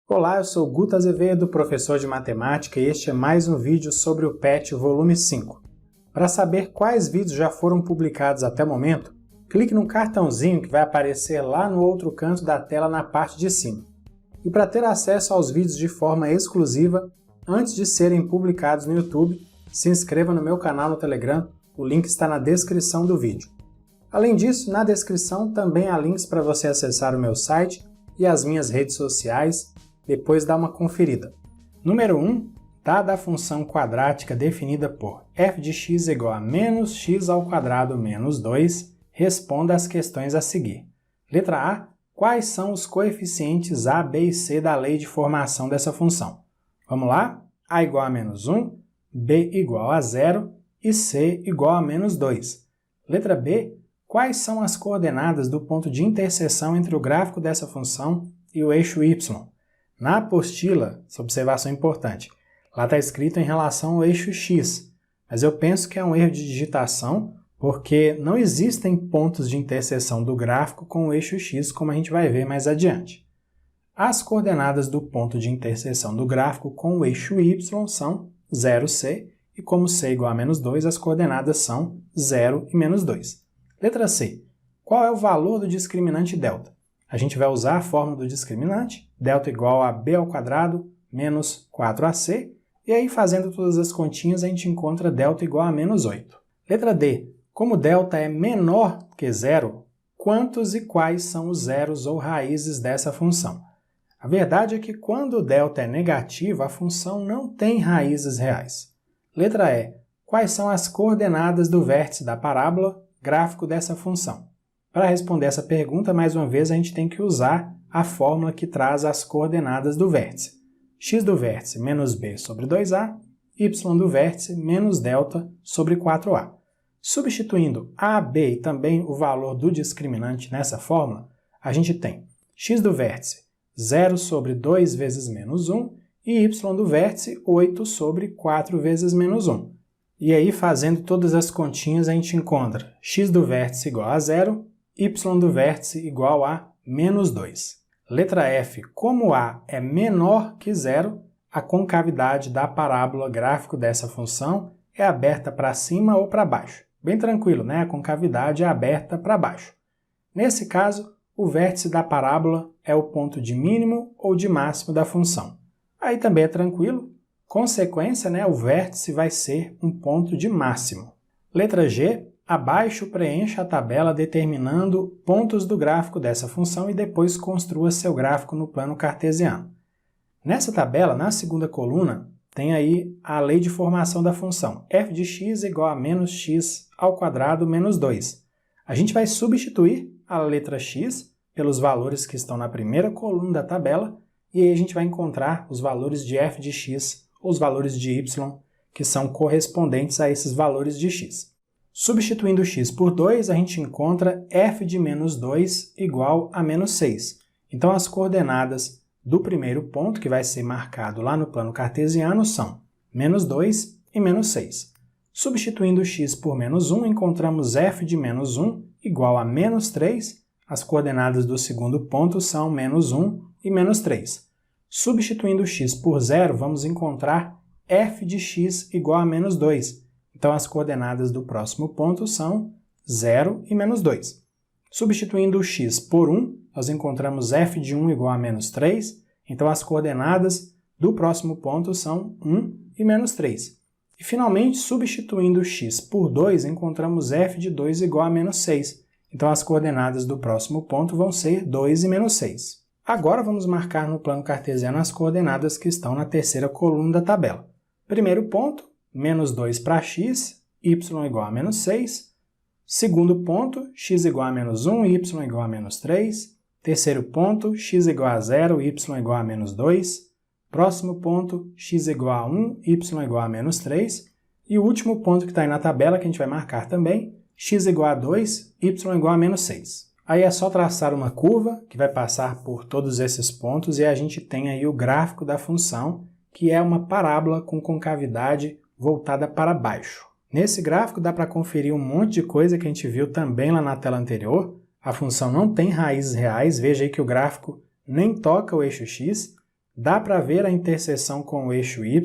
Olá, eu sou Guto Azevedo, professor de matemática, e este é mais um vídeo sobre o PET volume 5. Para saber quais vídeos já foram publicados até o momento, clique no cartãozinho que vai aparecer lá no outro canto da tela na parte de cima. E para ter acesso aos vídeos de forma exclusiva, antes de serem publicados no YouTube, se inscreva no meu canal no Telegram, o link está na descrição do vídeo. Além disso, na descrição também há links para você acessar o meu site e as minhas redes sociais, depois dá uma conferida. Número 1, dada a função quadrática definida por f de x igual a menos x ao quadrado menos 2, responda às questões a seguir. Letra A, quais são os coeficientes a, b e c da lei de formação dessa função? Vamos lá? A igual a menos 1, b igual a 0 e c igual a menos 2. Letra B, quais são as coordenadas do ponto de interseção entre o gráfico dessa função e o eixo y? Na apostila, essa observação é importante, lá está escrito em relação ao eixo x, mas eu penso que é um erro de digitação, porque não existem pontos de interseção do gráfico com o eixo x, como a gente vai ver mais adiante. As coordenadas do ponto de interseção do gráfico com o eixo y são 0c, e como c igual a menos 2, as coordenadas são 0 e menos 2. Letra C. Qual é o valor do discriminante delta? A gente vai usar a fórmula do discriminante, delta igual a b ao quadrado menos 4ac, e aí fazendo todas as continhas a gente encontra delta igual a menos 8. Letra D. Como delta é menor que zero, quantos e quais são os zeros ou raízes dessa função? A verdade é que quando o delta é negativo, a função não tem raízes reais. Letra E. Quais são as coordenadas do vértice da parábola gráfico dessa função? Para responder essa pergunta, mais uma vez, a gente tem que usar a fórmula que traz as coordenadas do vértice. X do vértice menos b sobre 2a, y do vértice menos delta sobre 4a. Substituindo a, b e também o valor do discriminante nessa fórmula, a gente tem x do vértice 0 sobre 2 vezes menos 1 e y do vértice 8 sobre 4 vezes menos 1. E aí, fazendo todas as continhas, a gente encontra x do vértice igual a 0, y do vértice igual a menos 2. Letra F. Como a é menor que zero, a concavidade da parábola gráfico dessa função é aberta para cima ou para baixo. Bem tranquilo, né? A concavidade é aberta para baixo. Nesse caso, o vértice da parábola é o ponto de mínimo ou de máximo da função. Aí também é tranquilo. Consequência, né? O vértice vai ser um ponto de máximo. Letra G. Abaixo preencha a tabela determinando pontos do gráfico dessa função e depois construa seu gráfico no plano cartesiano. Nessa tabela, na segunda coluna, tem aí a lei de formação da função. f de x igual a menos x ao quadrado menos 2. A gente vai substituir a letra x pelos valores que estão na primeira coluna da tabela e aí a gente vai encontrar os valores de f de x ou os valores de y que são correspondentes a esses valores de x. Substituindo x por 2, a gente encontra f de menos 2 igual a menos 6. Então, as coordenadas do primeiro ponto, que vai ser marcado lá no plano cartesiano, são menos 2 e menos 6. Substituindo x por menos 1, encontramos f de menos 1 igual a menos 3. As coordenadas do segundo ponto são menos 1 e menos 3. Substituindo x por 0, vamos encontrar f de x igual a menos 2. Então, as coordenadas do próximo ponto são 0 e menos 2. Substituindo o x por 1, nós encontramos f de 1 igual a menos 3. Então, as coordenadas do próximo ponto são 1 e menos 3. E, finalmente, substituindo o x por 2, encontramos f de 2 igual a menos 6. Então, as coordenadas do próximo ponto vão ser 2 e menos 6. Agora, vamos marcar no plano cartesiano as coordenadas que estão na terceira coluna da tabela. Primeiro ponto, menos 2 para x, y igual a menos 6. Segundo ponto, x igual a menos 1, y igual a menos 3. Terceiro ponto, x igual a 0, y igual a menos 2. Próximo ponto, x igual a 1, y igual a menos 3. E o último ponto que está aí na tabela, que a gente vai marcar também, x igual a 2, y igual a menos 6. Aí é só traçar uma curva que vai passar por todos esses pontos e a gente tem aí o gráfico da função, que é uma parábola com concavidade voltada para baixo. Nesse gráfico dá para conferir um monte de coisa que a gente viu também lá na tela anterior. A função não tem raízes reais, veja aí que o gráfico nem toca o eixo x, dá para ver a interseção com o eixo y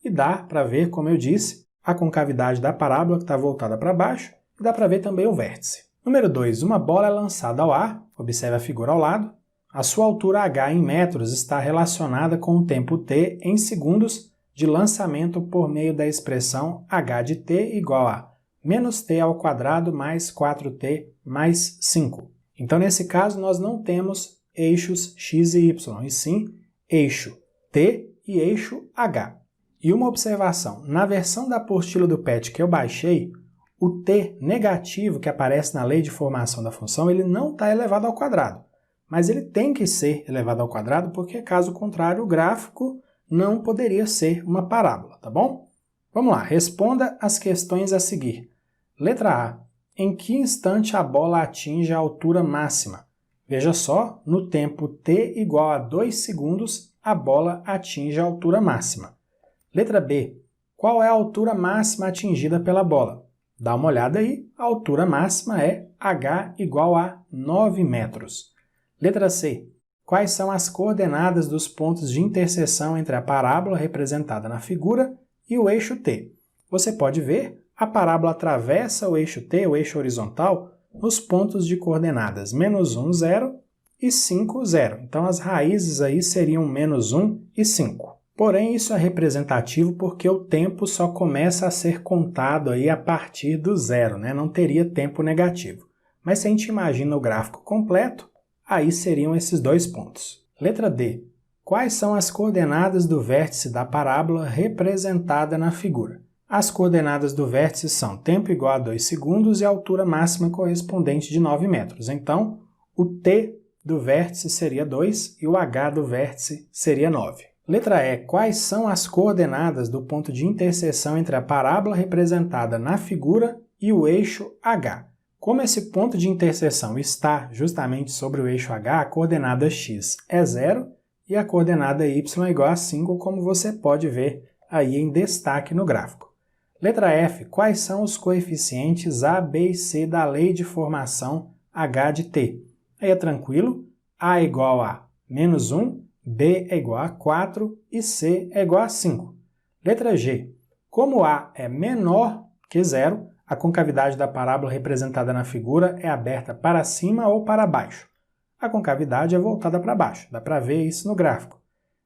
e dá para ver, como eu disse, a concavidade da parábola que está voltada para baixo e dá para ver também o vértice. Número 2. Uma bola é lançada ao ar, observe a figura ao lado. A sua altura h em metros está relacionada com o tempo t em segundos de lançamento por meio da expressão h de t igual a menos t ao quadrado mais 4t mais 5. Então, nesse caso, nós não temos eixos x e y, e sim eixo t e eixo h. E uma observação, na versão da apostila do PET que eu baixei, o t negativo que aparece na lei de formação da função, ele não está elevado ao quadrado. Mas ele tem que ser elevado ao quadrado porque, caso contrário, o gráfico não poderia ser uma parábola, tá bom? Vamos lá, responda as questões a seguir. Letra A. Em que instante a bola atinge a altura máxima? Veja só, no tempo t igual a 2 segundos, a bola atinge a altura máxima. Letra B. Qual é a altura máxima atingida pela bola? Dá uma olhada aí, a altura máxima é h igual a 9 metros. Letra C. Quais são as coordenadas dos pontos de interseção entre a parábola representada na figura e o eixo t? Você pode ver, a parábola atravessa o eixo t, o eixo horizontal, nos pontos de coordenadas menos 1, 0 e 5, 0. Então, as raízes aí seriam menos 1 e 5. Porém, isso é representativo porque o tempo só começa a ser contado aí a partir do zero, né? Não teria tempo negativo. Mas se a gente imagina o gráfico completo, aí seriam esses dois pontos. Letra D. Quais são as coordenadas do vértice da parábola representada na figura? As coordenadas do vértice são tempo igual a 2 segundos e a altura máxima correspondente de 9 metros. Então, o t do vértice seria 2 e o h do vértice seria 9. Letra E. Quais são as coordenadas do ponto de interseção entre a parábola representada na figura e o eixo h? Como esse ponto de interseção está justamente sobre o eixo h, a coordenada x é 0 e a coordenada y é igual a 5, como você pode ver aí em destaque no gráfico. Letra F. Quais são os coeficientes a, b e c da lei de formação h de t? Aí é tranquilo, a é igual a menos 1, b é igual a 4 e c é igual a 5. Letra G. Como a é menor que 0, a concavidade da parábola representada na figura é aberta para cima ou para baixo. A concavidade é voltada para baixo, dá para ver isso no gráfico.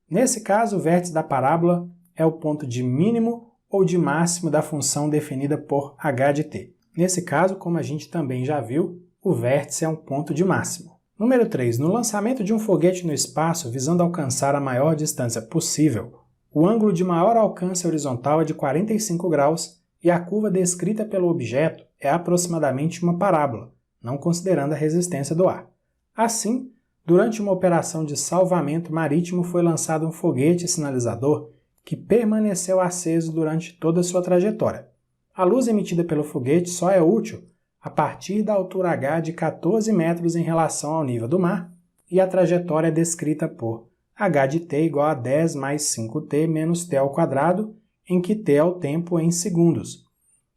Nesse caso, o vértice da parábola é o ponto de mínimo ou de máximo da função definida por h de t. Nesse caso, como a gente também já viu, o vértice é um ponto de máximo. Número 3. No lançamento de um foguete no espaço visando alcançar a maior distância possível, o ângulo de maior alcance horizontal é de 45 graus e a curva descrita pelo objeto é aproximadamente uma parábola, não considerando a resistência do ar. Assim, durante uma operação de salvamento marítimo foi lançado um foguete sinalizador que permaneceu aceso durante toda a sua trajetória. A luz emitida pelo foguete só é útil a partir da altura h de 14 metros em relação ao nível do mar, e a trajetória é descrita por h de t igual a 10 mais 5t menos t ao quadrado, em que t é o tempo em segundos.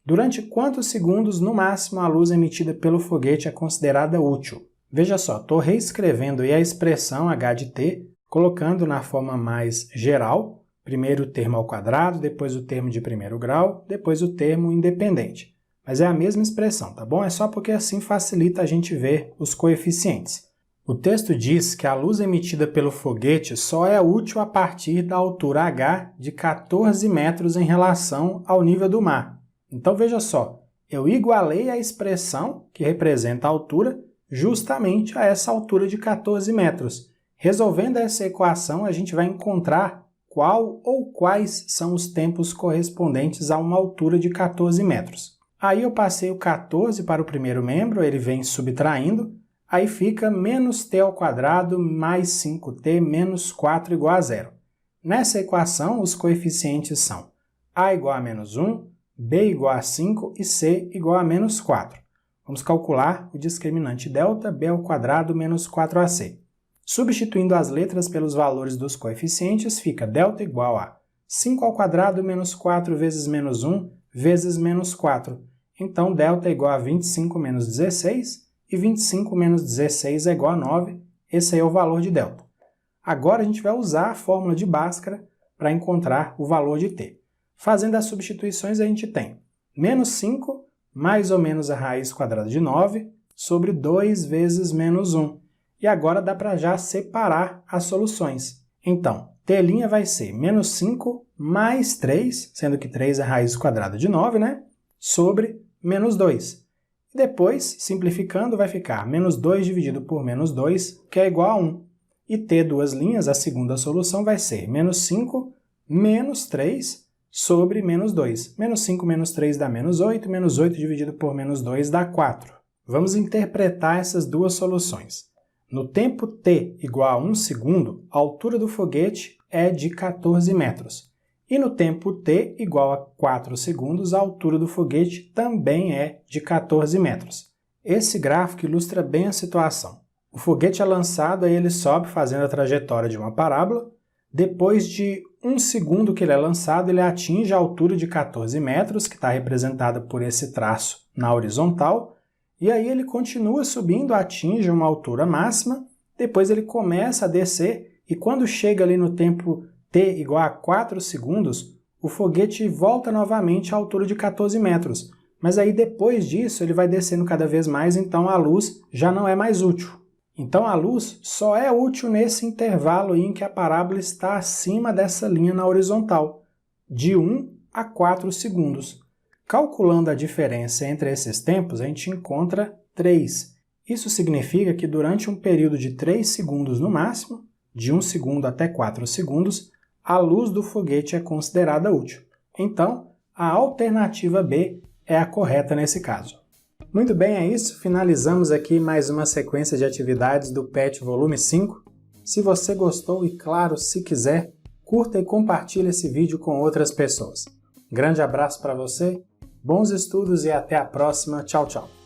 Durante quantos segundos, no máximo, a luz emitida pelo foguete é considerada útil? Veja só, estou reescrevendo aí a expressão h de t, colocando na forma mais geral, primeiro o termo ao quadrado, depois o termo de primeiro grau, depois o termo independente. Mas é a mesma expressão, tá bom? É só porque assim facilita a gente ver os coeficientes. O texto diz que a luz emitida pelo foguete só é útil a partir da altura h de 14 metros em relação ao nível do mar. Então veja só, eu igualei a expressão que representa a altura justamente a essa altura de 14 metros. Resolvendo essa equação, a gente vai encontrar qual ou quais são os tempos correspondentes a uma altura de 14 metros. Aí eu passei o 14 para o primeiro membro, ele vem subtraindo, aí fica menos t ao quadrado mais 5t menos 4 igual a 0. Nessa equação, os coeficientes são a igual a menos 1, b igual a 5 e c igual a menos 4. Vamos calcular o discriminante delta, b ao quadrado menos 4ac. Substituindo as letras pelos valores dos coeficientes, fica delta igual a 5 ao quadrado menos 4 vezes menos 1 vezes menos 4. Então, delta é igual a 25 menos 16 e 25 menos 16 é igual a 9. Esse aí é o valor de delta. Agora a gente vai usar a fórmula de Bhaskara para encontrar o valor de t. Fazendo as substituições, a gente tem menos 5 mais ou menos a raiz quadrada de 9 sobre 2 vezes menos 1. E agora dá para já separar as soluções. Então, t' vai ser menos 5 mais 3, sendo que 3 é a raiz quadrada de 9, né? Sobre menos 2. E depois, simplificando, vai ficar menos 2 dividido por menos 2, que é igual a 1. E t duas linhas, a segunda solução, vai ser menos 5 menos 3 sobre menos 2. Menos 5 menos 3 dá menos 8, menos 8 dividido por menos 2 dá 4. Vamos interpretar essas duas soluções. No tempo t igual a 1 segundo, a altura do foguete é de 14 metros. E no tempo t igual a 4 segundos, a altura do foguete também é de 14 metros. Esse gráfico ilustra bem a situação. O foguete é lançado, aí ele sobe fazendo a trajetória de uma parábola. Depois de 1 segundo que ele é lançado, ele atinge a altura de 14 metros, que está representada por esse traço na horizontal. E aí ele continua subindo, atinge uma altura máxima, depois ele começa a descer e quando chega ali no tempo t igual a 4 segundos, o foguete volta novamente à altura de 14 metros. Mas aí depois disso ele vai descendo cada vez mais, então a luz já não é mais útil. Então a luz só é útil nesse intervalo em que a parábola está acima dessa linha na horizontal, de 1 a 4 segundos. Calculando a diferença entre esses tempos, a gente encontra 3. Isso significa que durante um período de 3 segundos no máximo, de 1 segundo até 4 segundos, a luz do foguete é considerada útil. Então, a alternativa B é a correta nesse caso. Muito bem, é isso. Finalizamos aqui mais uma sequência de atividades do PET Volume 5. Se você gostou e, claro, se quiser, curta e compartilhe esse vídeo com outras pessoas. Grande abraço para você. Bons estudos e até a próxima. Tchau, tchau!